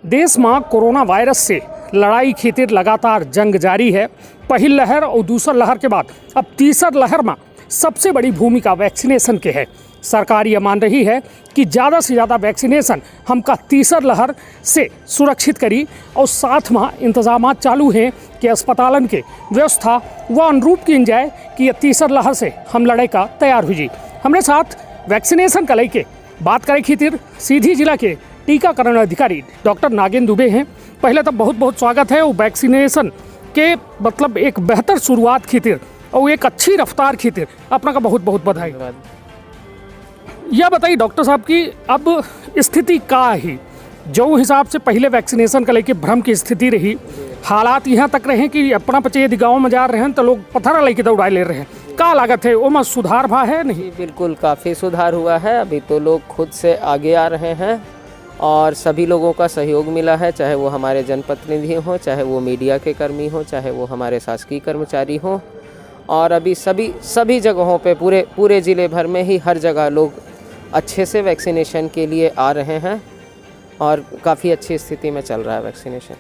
देश में corona virus से लड़ाई खातिर लगातार जंग जारी है। पहली लहर और दूसरी लहर के बाद अब तीसरी लहर में सबसे बड़ी भूमिका वैक्सीनेशन के है। सरकार ये मान रही है कि ज़्यादा से ज़्यादा वैक्सीनेशन हमका तीसरी लहर से सुरक्षित करी और साथ में इंतजाम चालू हैं कि अस्पतालन के व्यवस्था वह अनुरूप की जाए कि यह तीसरी लहर से हम लड़ाई का तैयार हो जाए। हमारे साथ वैक्सीनेशन का लेके बात करें खातिर सीधी जिला के टीकाकरण अधिकारी डॉक्टर नागेंद्र दुबे हैं। पहले तो बहुत बहुत स्वागत है। वो वैक्सीनेशन के मतलब एक बेहतर शुरुआत खातिर और एक अच्छी रफ्तार खातिर अपना का बहुत बहुत बधाई। यह बताइए डॉक्टर साहब कि अब स्थिति का है, जो हिसाब से पहले वैक्सीनेशन का लेके भ्रम की स्थिति रही, हालात यहाँ तक रहे कि अपना पचे यदि गाँव में जा रहे हैं तो लोग पत्थर लेके दौड़ा ले रहे हैं, का लागत है वो में सुधार भा है नहीं? बिल्कुल काफ़ी सुधार हुआ है। अभी तो लोग खुद से आगे आ रहे हैं और सभी लोगों का सहयोग मिला है, चाहे वो हमारे जनप्रतिनिधि हों, चाहे वो मीडिया के कर्मी हों, चाहे वो हमारे शासकीय कर्मचारी हों। और अभी सभी जगहों पे पूरे ज़िले भर में ही हर जगह लोग अच्छे से वैक्सीनेशन के लिए आ रहे हैं और काफ़ी अच्छी स्थिति में चल रहा है वैक्सीनेशन।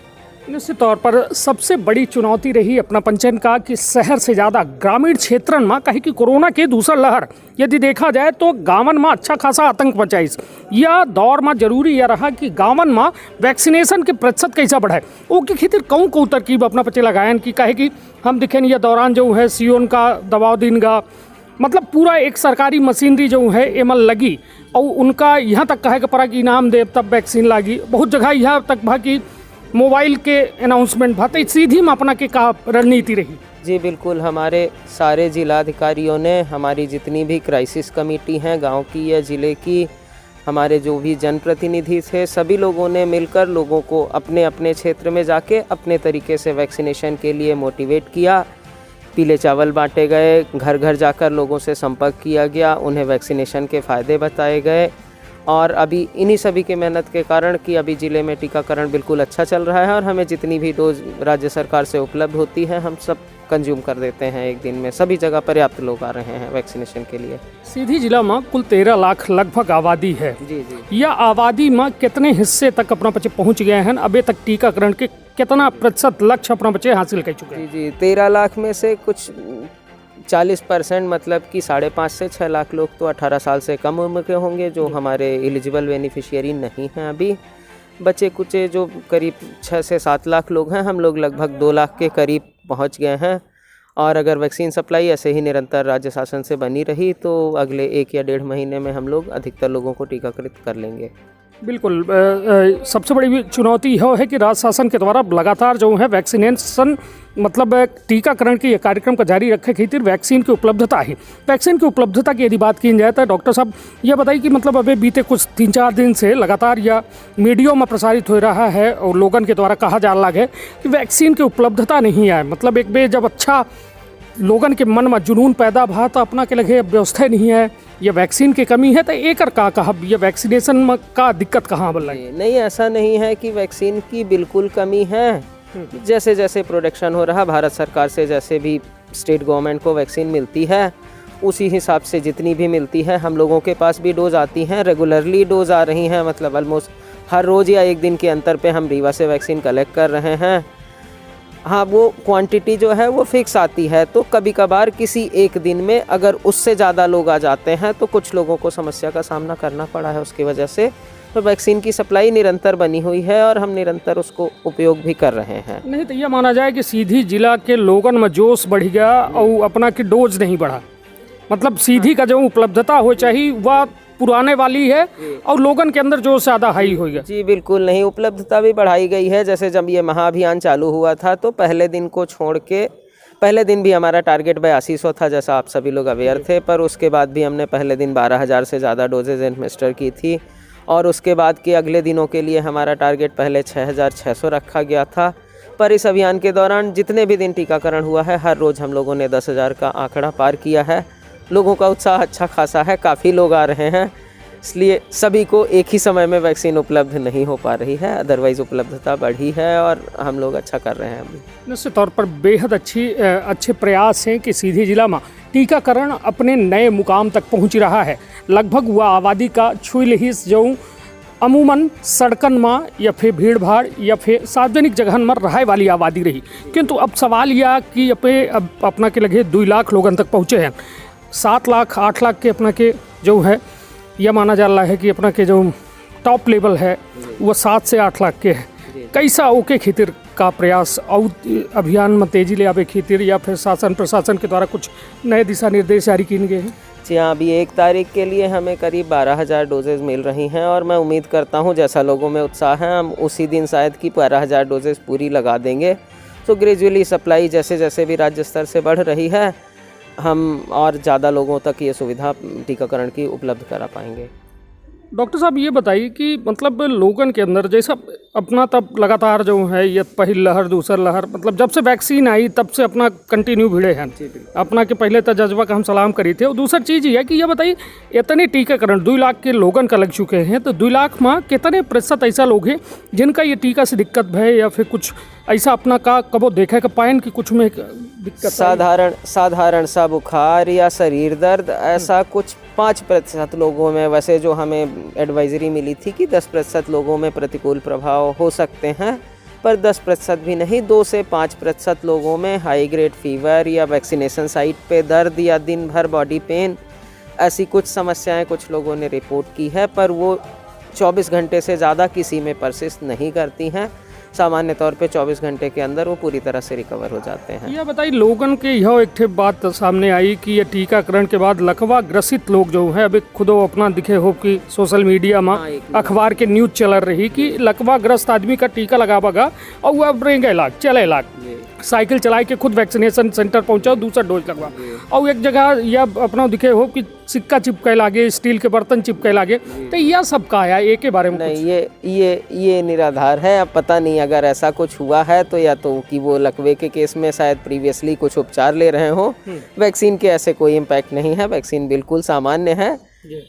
निश्चित तौर पर सबसे बड़ी चुनौती रही अपना पंचन का कि शहर से ज़्यादा ग्रामीण क्षेत्रन में कहीं कि कोरोना के दूसरा लहर यदि देखा जाए तो गाँवन में अच्छा खासा आतंक मचाइस। यह दौर में जरूरी यह रहा कि गाँवन में वैक्सीनेशन के प्रतिशत कैसा बढ़ाए। वो की खातिर कौन तरकीब अपना पचे लगायन कि कहे कि हम दिखें यह दौरान जो है सीओन का दबाव दिन का मतलब पूरा एक सरकारी मशीनरी जो है एमल लगी और उनका यहाँ तक कहे कि पड़ा कि इनाम दे तब वैक्सीन लगी। बहुत जगह यहाँ तक भा कि मोबाइल के अनाउंसमेंट भाते सीधी में अपना के का रणनीति रही। जी बिल्कुल, हमारे सारे जिलाधिकारियों ने, हमारी जितनी भी क्राइसिस कमेटी हैं गांव की या ज़िले की, हमारे जो भी जनप्रतिनिधि थे, सभी लोगों ने मिलकर लोगों को अपने अपने क्षेत्र में जाके अपने तरीके से वैक्सीनेशन के लिए मोटिवेट किया। पीले चावल बांटे गए, घर घर जाकर लोगों से संपर्क किया गया, उन्हें वैक्सीनेशन के फ़ायदे बताए गए और अभी इन्हीं सभी के मेहनत के कारण कि अभी ज़िले में टीकाकरण बिल्कुल अच्छा चल रहा है और हमें जितनी भी डोज राज्य सरकार से उपलब्ध होती है हम सब कंज्यूम कर देते हैं एक दिन में। सभी जगह पर्याप्त लोग आ रहे हैं वैक्सीनेशन के लिए। सीधी जिला में कुल 13 लाख लगभग आबादी है। जी। यह आबादी में कितने हिस्से तक अपना बच्चे पहुंच गए हैं? अभी तक टीकाकरण के कितना प्रतिशत लक्ष्य अपना बच्चे हासिल कर चुके हैं? जी 13 लाख में से कुछ 40% मतलब कि 5.5 से 6 लाख लोग तो 18 साल से कम उम्र के होंगे जो हमारे एलिजिबल बेनिफिशियरी नहीं हैं। अभी बचे कुचे जो करीब 6 से 7 लाख लोग हैं, हम लोग लगभग 2 लाख के करीब पहुंच गए हैं। और अगर वैक्सीन सप्लाई ऐसे ही निरंतर राज्य शासन से बनी रही तो अगले 1 या 1.5 महीने में हम लोग अधिकतर लोगों को टीकाकृत कर लेंगे। बिल्कुल। सबसे बड़ी चुनौती यह है कि राज्य शासन के द्वारा लगातार जो है वैक्सीनेशन मतलब टीकाकरण के कार्यक्रम को जारी रखे खातिर वैक्सीन की उपलब्धता है। वैक्सीन की उपलब्धता की यदि बात की जाए तो डॉक्टर साहब यह बताइए कि मतलब अभी बीते कुछ 3-4 दिन से लगातार यह मीडिया में प्रसारित हो रहा है और लोगों के द्वारा कहा जा रहा है कि वैक्सीन की उपलब्धता नहीं है। मतलब एक बे जब अच्छा लोगन के मन में जुनून पैदा भा तो अपना के लगे व्यवस्था नहीं है, ये वैक्सीन की कमी है तो एक का कहा ये वैक्सीनेशन में का दिक्कत कहाँ बोल रही? नहीं, ऐसा नहीं है कि वैक्सीन की बिल्कुल कमी है। जैसे जैसे प्रोडक्शन हो रहा, भारत सरकार से जैसे भी स्टेट गवर्नमेंट को वैक्सीन मिलती है उसी हिसाब से जितनी भी मिलती है हम लोगों के पास भी डोज आती हैं। रेगुलरली डोज आ रही हैं, मतलब ऑलमोस्ट हर रोज़ या एक दिन के अंतर पे हम रीवा से वैक्सीन कलेक्ट कर रहे हैं। हाँ, वो क्वांटिटी जो है वो फिक्स आती है तो कभी कभार किसी एक दिन में अगर उससे ज़्यादा लोग आ जाते हैं तो कुछ लोगों को समस्या का सामना करना पड़ा है उसकी वजह से। तो वैक्सीन की सप्लाई निरंतर बनी हुई है और हम निरंतर उसको उपयोग भी कर रहे हैं। नहीं तो यह माना जाए कि सीधी जिला के लोगन में जोश बढ़ गया और अपना की डोज नहीं बढ़ा। मतलब सीधी का जो उपलब्धता हो चाहिए वह पुराने वाली है और लोगन के अंदर जो ज़्यादा हाई हो गया। जी बिल्कुल नहीं, उपलब्धता भी बढ़ाई गई है। जैसे जब ये महाअभियान चालू हुआ था तो पहले दिन को छोड़ के पहले दिन भी हमारा टारगेट 8200 था जैसा आप सभी लोग अवेयर थे, पर उसके बाद भी हमने पहले दिन 12,000 से ज़्यादा डोजेज एडमिनिस्टर की थी और उसके बाद के अगले दिनों के लिए हमारा टारगेट पहले 6,600 रखा गया था। पर इस अभियान के दौरान जितने भी दिन टीकाकरण हुआ है हर रोज़ हम लोगों ने 10,000 का आंकड़ा पार किया है। लोगों का उत्साह अच्छा खासा है, काफ़ी लोग आ रहे हैं, इसलिए सभी को एक ही समय में वैक्सीन उपलब्ध नहीं हो पा रही है। अदरवाइज़ उपलब्धता बढ़ी है और हम लोग अच्छा कर रहे हैं। अभी निश्चित तौर पर बेहद अच्छे प्रयास हैं कि सीधी जिला में टीकाकरण अपने नए मुकाम तक पहुंच रहा है। लगभग वह आबादी का छुई लहीस जो अमूमन सड़कन में या फिर भीड़ भाड़ या फिर सार्वजनिक जगहन में रहे वाली आबादी रही, किंतु अब सवाल यह कि अब अपना के लगे 2 लाख लोगन तक पहुँचे हैं। 7 लाख 8 लाख के अपना के जो है यह माना जा रहा है कि अपना के जो टॉप लेवल है वो 7 से 8 लाख के है। कैसा ओके खातिर का प्रयास और अभियान में तेजी ले आवे खातिर या फिर शासन प्रशासन के द्वारा कुछ नए दिशा निर्देश जारी किए गए हैं? जी हाँ, अभी 1 तारीख के लिए हमें करीब 12,000 डोजेज़ मिल रही हैं और मैं उम्मीद करता हूँ जैसा लोगों में उत्साह है हम उसी दिन शायद कि 12,000 डोजेज़ पूरी लगा देंगे। तो ग्रेजुअली सप्लाई जैसे जैसे भी राज्य स्तर से बढ़ रही है हम और ज़्यादा लोगों तक ये सुविधा टीकाकरण की उपलब्ध करा पाएंगे। डॉक्टर साहब ये बताइए कि मतलब लोगन के अंदर जैसा अपना तब लगातार जो है ये पहली लहर दूसर लहर मतलब जब से वैक्सीन आई तब से अपना कंटिन्यू भिड़े हैं अपना के पहले तो जज्बा का हम सलाम करी थे। और दूसरी चीज़ ये है कि ये बताइए इतने टीकाकरण 2 लाख के लोगन का लग चुके हैं, तो 2 लाख में कितने प्रतिशत ऐसा लोग हैं जिनका ये टीका से दिक्कत है या फिर कुछ ऐसा अपना का कबो देखा कि पायन की कुछ में दिक्कत साधारण सा बुखार या शरीर दर्द ऐसा कुछ 5% लोगों में, वैसे जो हमें एडवाइजरी मिली थी कि 10% लोगों में प्रतिकूल प्रभाव हो सकते हैं, पर 10% भी नहीं 2 से 5% लोगों में हाई ग्रेड फीवर या वैक्सीनेशन साइट पे दर्द या दिन भर बॉडी पेन ऐसी कुछ समस्याएं कुछ लोगों ने रिपोर्ट की है, पर वो 24 घंटे से ज़्यादा किसी में परसिस्ट नहीं करती हैं। सामान्य तौर पे 24 घंटे के अंदर वो पूरी तरह से रिकवर हो जाते हैं। यह बताइए लोगन के यह एक बात सामने आई कि ये टीकाकरण के बाद लकवा ग्रसित लोग जो है अभी खुद अपना दिखे हो कि सोशल मीडिया में अखबार के न्यूज चल रही कि लकवा ग्रस्त आदमी का टीका लगावागा और वह अब रहेंगे इलाज चले इलाज साइकिल चला के खुद वैक्सीनेशन सेंटर पहुंचा दूसरा डोज लगवा और एक जगह यह अपना दिखे हो कि सिक्का चिपके लागे स्टील के बर्तन चिपके लागे, तो यह सब का है एक के बारे में नहीं ये निराधार है। अब पता नहीं अगर ऐसा कुछ हुआ है तो या तो कि वो लकवे के केस में शायद प्रीवियसली कुछ उपचार ले रहे हो। वैक्सीन के ऐसे कोई इम्पैक्ट नहीं है, वैक्सीन बिल्कुल सामान्य है,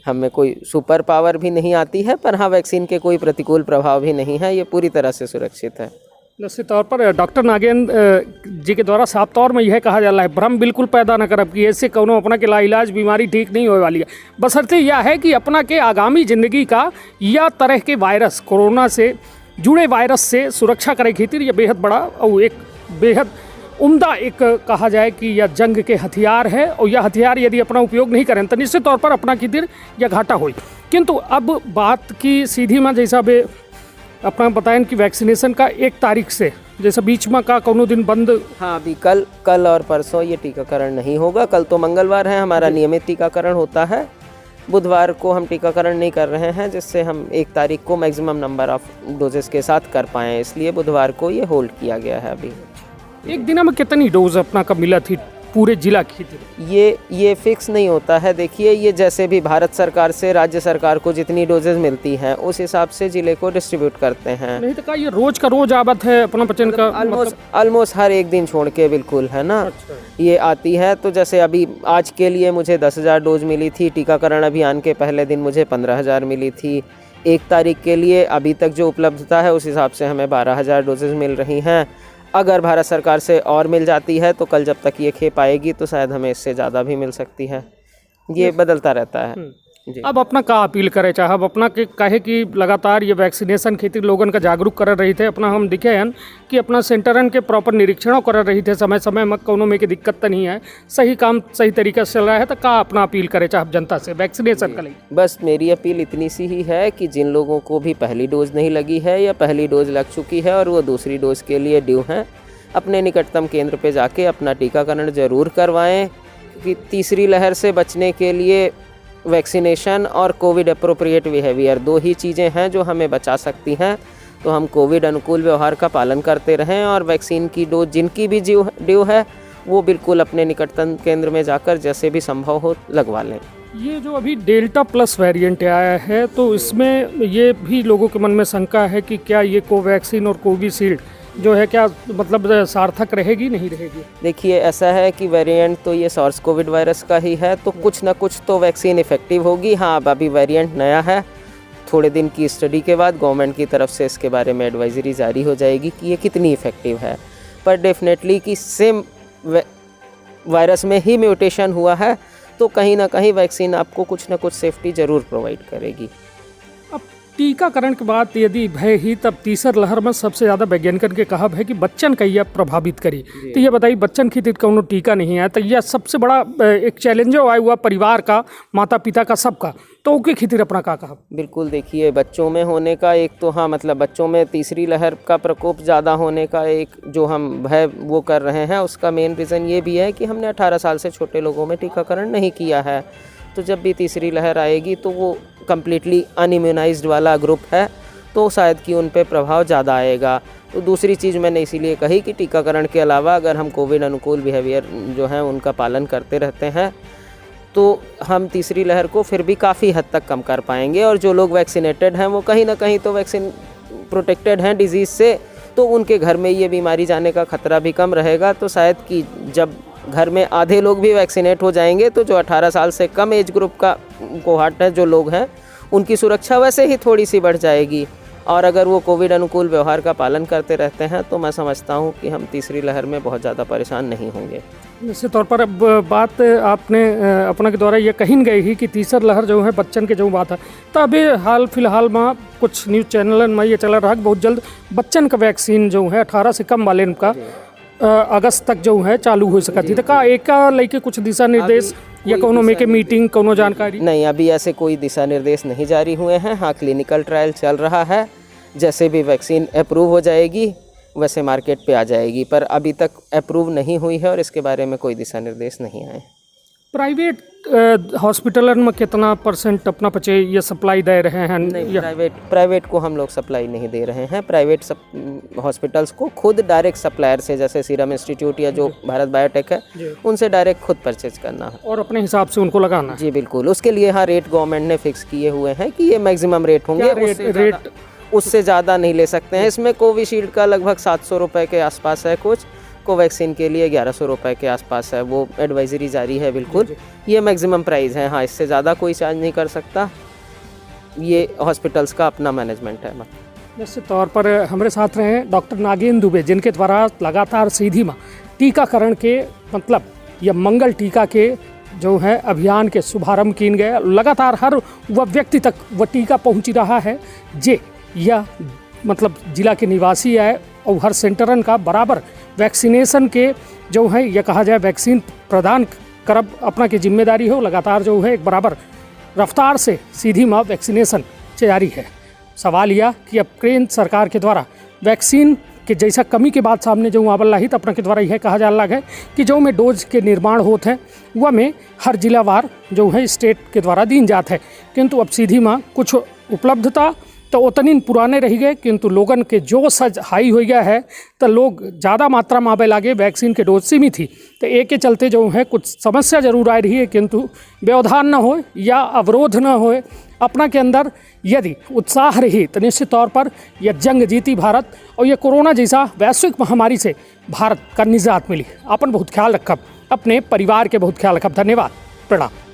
हमें कोई सुपर पावर भी नहीं आती है, पर हाँ वैक्सीन के कोई प्रतिकूल प्रभाव भी नहीं है, ये पूरी तरह से सुरक्षित है। निश्चित तौर पर डॉक्टर नागेंद्र जी के द्वारा साफ तौर में यह कहा जा रहा है भ्रम बिल्कुल पैदा न करब कि ऐसे कौनो अपना के लाइलाज बीमारी ठीक नहीं होने वाली है, बशर्ते यह है कि अपना के आगामी जिंदगी का या तरह के वायरस कोरोना से जुड़े वायरस से सुरक्षा करे खातिर यह बेहद बड़ा और एक बेहद उम्दा एक कहा जाए कि यह जंग के हथियार है और यह हथियार यदि अपना उपयोग नहीं करें तो निश्चित तौर पर अपना खातिर यह घाटा हो। किंतु अब बात की सीधी में जैसा बे अपना बताएं कि वैक्सीनेशन का 1 तारीख से जैसे बीच में का कोनो दिन बंद। हाँ, अभी कल और परसों ये टीकाकरण नहीं होगा। कल तो मंगलवार है, हमारा नियमित टीकाकरण होता है। बुधवार को हम टीकाकरण नहीं कर रहे हैं जिससे हम 1 तारीख को मैक्सिमम नंबर ऑफ डोजेस के साथ कर पाएँ, इसलिए बुधवार को ये होल्ड किया गया है। अभी एक दिन में कितनी डोज अपना का मिला थी पूरे जिला की? ये फिक्स नहीं होता है। देखिए ये जैसे भी भारत सरकार से राज्य सरकार को जितनी डोजेज मिलती हैं उस हिसाब से जिले को डिस्ट्रीब्यूट करते हैं। नहीं तो क्या ये रोज का रोज आवत है अपना बचन का ऑलमोस्ट हर एक दिन छोड़ के बिल्कुल है ना। अच्छा। ये आती है तो जैसे अभी आज के लिए मुझे 10,000 डोज मिली थी, टीकाकरण अभियान के पहले दिन मुझे 15,000 मिली थी। 1 तारीख के लिए अभी तक जो उपलब्धता है उस हिसाब से हमें 12,000 डोजेज मिल रही हैं। अगर भारत सरकार से और मिल जाती है तो कल जब तक ये खेप आएगी तो शायद हमें इससे ज़्यादा भी मिल सकती है, ये बदलता रहता है। जी। अब अपना का अपील करे चाहे अब अपना के कहे कि लगातार ये वैक्सीनेशन खातिर लोगन का जागरूक कर रही थे, अपना हम दिखे हैं कि अपना सेंटरन के प्रॉपर निरीक्षणों कर रही थे समय समय में कोनो में की दिक्कत तो नहीं है, सही काम सही तरीके से चल रहा है, तो का अपना अपील करे चाहे जनता से वैक्सीनेशन के लिए? बस मेरी अपील इतनी सी ही है कि जिन लोगों को भी पहली डोज नहीं लगी है या पहली डोज लग चुकी है और वो दूसरी डोज के लिए ड्यू हैं, अपने निकटतम केंद्र पे जाके अपना टीकाकरण ज़रूर करवाएं, क्योंकि तीसरी लहर से बचने के लिए वैक्सीनेशन और कोविड अप्रोप्रिएट बिहेवियर 2 ही चीज़ें हैं जो हमें बचा सकती हैं। तो हम कोविड अनुकूल व्यवहार का पालन करते रहें और वैक्सीन की डोज जिनकी भी ड्यू है वो बिल्कुल अपने निकटतम केंद्र में जाकर जैसे भी संभव हो लगवा लें। ये जो अभी डेल्टा प्लस वेरिएंट आया है तो इसमें ये भी लोगों के मन में शंका है कि क्या ये कोवैक्सीन और कोविशील्ड जो है क्या मतलब सार्थक रहेगी नहीं रहेगी? देखिए ऐसा है कि वेरिएंट तो ये सॉर्स कोविड वायरस का ही है तो कुछ ना कुछ तो वैक्सीन इफेक्टिव होगी। हाँ, अब अभी वेरिएंट नया है, थोड़े दिन की स्टडी के बाद गवर्नमेंट की तरफ से इसके बारे में एडवाइजरी जारी हो जाएगी कि ये कितनी इफेक्टिव है, पर डेफिनेटली कि सेम वायरस में ही म्यूटेशन हुआ है तो कहीं ना कहीं वैक्सीन आपको कुछ ना कुछ सेफ्टी ज़रूर प्रोवाइड करेगी। अब टीकाकरण के बाद यदि भय ही तब तीसर लहर में सबसे ज़्यादा वैज्ञानिकन के कहब है कि बच्चन का यह प्रभावित करी। तो ये बताइए बच्चन की कोनो टीका नहीं है तो यह सबसे बड़ा एक चैलेंज आया हुआ परिवार का, माता पिता का, सबका, तो उसकी खितिर अपना का कहा। बिल्कुल, देखिए बच्चों में होने का एक तो हाँ मतलब बच्चों में तीसरी लहर का प्रकोप ज़्यादा होने का एक जो हम भय वो कर रहे हैं, उसका मेन रीज़न ये भी है कि हमने 18 साल से छोटे लोगों में टीकाकरण नहीं किया है। तो जब भी तीसरी लहर आएगी तो वो कम्प्लीटली अनइम्यूनाइज्ड वाला ग्रुप है, तो शायद कि उन पे प्रभाव ज़्यादा आएगा। तो दूसरी चीज़ मैंने इसीलिए कही कि टीकाकरण के अलावा अगर हम कोविड अनुकूल बिहेवियर जो है उनका पालन करते रहते हैं तो हम तीसरी लहर को फिर भी काफ़ी हद तक कम कर पाएंगे। और जो लोग वैक्सीनेटेड हैं वो कहीं ना कहीं तो वैक्सीन प्रोटेक्टेड हैं डिजीज़ से, तो उनके घर में ये बीमारी जाने का खतरा भी कम रहेगा। तो शायद कि जब घर में आधे लोग भी वैक्सीनेट हो जाएंगे तो जो 18 साल से कम एज ग्रुप का कोहॉर्ट है, जो लोग हैं, उनकी सुरक्षा वैसे ही थोड़ी सी बढ़ जाएगी। और अगर वो कोविड अनुकूल व्यवहार का पालन करते रहते हैं तो मैं समझता हूँ कि हम तीसरी लहर में बहुत ज़्यादा परेशान नहीं होंगे। निश्चित तौर पर अब बात आपने अपना के द्वारा ये कहीं गई ही कि तीसर लहर जो है बच्चन के जो बात है, तो अभी हाल फिलहाल में कुछ न्यूज़ चैनलन में ये चल रहा है कि बहुत जल्द बच्चन का वैक्सीन जो है 18 से कम वाले का अगस्त तक जो है चालू हो सकती है। का एक लेके कुछ दिशा निर्देश या कोनो में के मीटिंग कोनो जानकारी नहीं, अभी ऐसे कोई दिशा निर्देश नहीं जारी हुए हैं। हाँ, क्लिनिकल ट्रायल चल रहा है, जैसे भी वैक्सीन अप्रूव हो जाएगी वैसे मार्केट पे आ जाएगी, पर अभी तक अप्रूव नहीं हुई है और इसके बारे में कोई दिशा निर्देश नहीं आए। प्राइवेट हॉस्पिटल में कितना % अपना बचे ये सप्लाई दे रहे हैं? नहीं, प्राइवेट को हम लोग सप्लाई नहीं दे रहे हैं। प्राइवेट हॉस्पिटल्स को खुद डायरेक्ट सप्लायर से, जैसे सीरम इंस्टीट्यूट या जो भारत बायोटेक है, उनसे डायरेक्ट खुद परचेज करना है और अपने हिसाब से उनको लगाना है। जी बिल्कुल, उसके लिए हाँ रेट गवर्नमेंट ने फिक्स किए हुए हैं कि ये मैक्सिमम रेट होंगे, उससे ज़्यादा नहीं ले सकते हैं। इसमें कोविशील्ड का लगभग 700 रुपये के आसपास है, कुछ कोवैक्सीन के लिए 1100 रुपये के आसपास है। वो एडवाइजरी जारी है, बिल्कुल ये मैक्सिमम प्राइस है। हाँ, इससे ज़्यादा कोई चार्ज नहीं कर सकता, ये हॉस्पिटल्स का अपना मैनेजमेंट है। निश्चित तौर पर हमारे साथ रहे डॉक्टर नागेंद्र दुबे, जिनके द्वारा लगातार सीधी में टीकाकरण के मतलब या मंगल टीका के जो है अभियान के शुभारंभ किए गए, लगातार हर वह व्यक्ति तक वह टीका पहुंच रहा है जे या मतलब जिला के निवासी है, और हर सेंटरन का बराबर वैक्सीनेशन के जो है यह कहा जाए वैक्सीन प्रदान करब अपना की जिम्मेदारी हो। लगातार जो है एक बराबर रफ्तार से सीधी में वैक्सीनेशन जारी है। सवाल यह कि अब केंद्र सरकार के द्वारा वैक्सीन के जैसा कमी के बाद सामने जो आवल रही, तो अपना के द्वारा यह कहा जा रहा है कि जो में डोज के निर्माण होते हैं वह में हर जिलावार जो है स्टेट के द्वारा दी जाते हैं, किंतु अब सीधी में कुछ उपलब्धता तो उतनी पुराने रह गए, किंतु लोगन के जोश हाई हो गया है, तो लोग ज़्यादा मात्रा में आवे लागे, वैक्सीन के डोज सीमित थी, तो एक के चलते जो है कुछ समस्या जरूर आ रही है, किंतु व्यवधान न हो या अवरोध न हो, अपना के अंदर यदि उत्साह रही तो निश्चित तौर पर यह जंग जीती भारत, और ये कोरोना जैसा वैश्विक महामारी से भारत का निजात मिली। अपन बहुत ख्याल रखब, अपने परिवार के बहुत ख्याल रखब। धन्यवाद, प्रणाम।